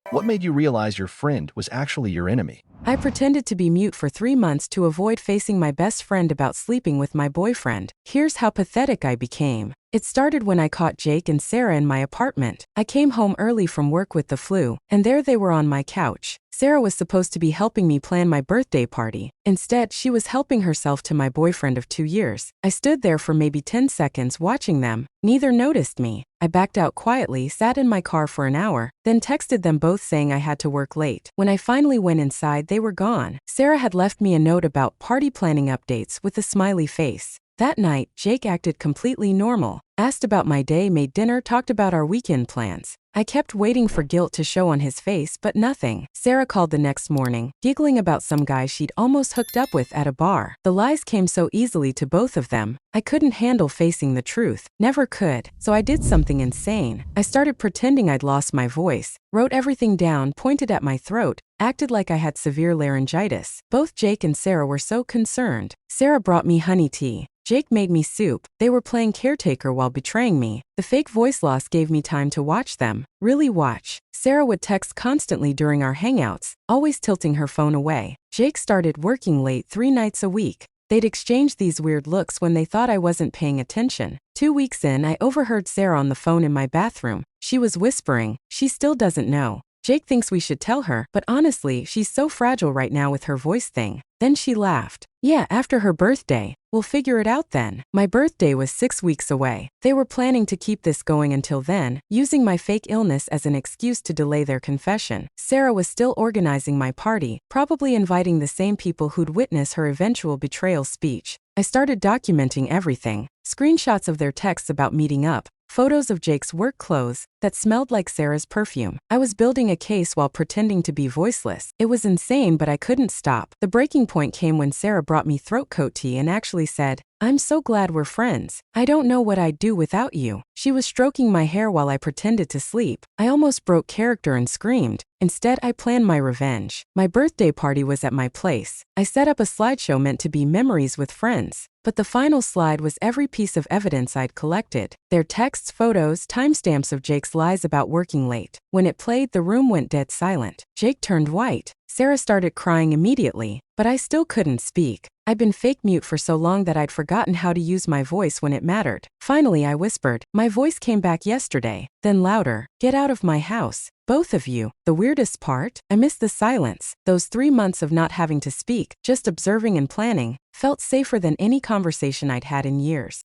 What made you realize your friend was actually your enemy? I pretended to be mute for 3 months to avoid facing my best friend about sleeping with my boyfriend. Here's how pathetic I became. It started when I caught Jake and Sarah in my apartment. I came home early from work with the flu, and there they were on my couch. Sarah was supposed to be helping me plan my birthday party. Instead, she was helping herself to my boyfriend of 2 years. I stood there for maybe 10 seconds watching them. Neither noticed me. I backed out quietly, sat in my car for an hour, then texted them both saying I had to work late. When I finally went inside, they were gone. Sarah had left me a note about party planning updates with a smiley face. That night, Jake acted completely normal, asked about my day, made dinner, talked about our weekend plans. I kept waiting for guilt to show on his face, but nothing. Sarah called the next morning, giggling about some guy she'd almost hooked up with at a bar. The lies came so easily to both of them. I couldn't handle facing the truth. Never could. So I did something insane. I started pretending I'd lost my voice, wrote everything down, pointed at my throat, acted like I had severe laryngitis. Both Jake and Sarah were so concerned. Sarah brought me honey tea. Jake made me soup. They were playing caretaker while betraying me. The fake voice loss gave me time to watch them. Really watch. Sarah would text constantly during our hangouts, always tilting her phone away. Jake started working late 3 nights a week. They'd exchange these weird looks when they thought I wasn't paying attention. 2 weeks in, I overheard Sarah on the phone in my bathroom. She was whispering, "She still doesn't know. Jake thinks we should tell her, but honestly, she's so fragile right now with her voice thing." Then she laughed. "Yeah, after her birthday. We'll figure it out then." My birthday was 6 weeks away. They were planning to keep this going until then, using my fake illness as an excuse to delay their confession. Sarah was still organizing my party, probably inviting the same people who'd witness her eventual betrayal speech. I started documenting everything. Screenshots of their texts about meeting up, photos of Jake's work clothes that smelled like Sarah's perfume. I was building a case while pretending to be voiceless. It was insane, but I couldn't stop. The breaking point came when Sarah brought me throat coat tea and actually said, "I'm so glad we're friends. I don't know what I'd do without you." She was stroking my hair while I pretended to sleep. I almost broke character and screamed. Instead, I planned my revenge. My birthday party was at my place. I set up a slideshow meant to be memories with friends. But the final slide was every piece of evidence I'd collected. Their texts, photos, timestamps of Jake's lies about working late. When it played, the room went dead silent. Jake turned white. Sarah started crying immediately, but I still couldn't speak. I'd been fake mute for so long that I'd forgotten how to use my voice when it mattered. Finally, I whispered. My voice came back yesterday. Then louder. "Get out of my house. Both of you." The weirdest part? I missed the silence. Those 3 months of not having to speak, just observing and planning, felt safer than any conversation I'd had in years.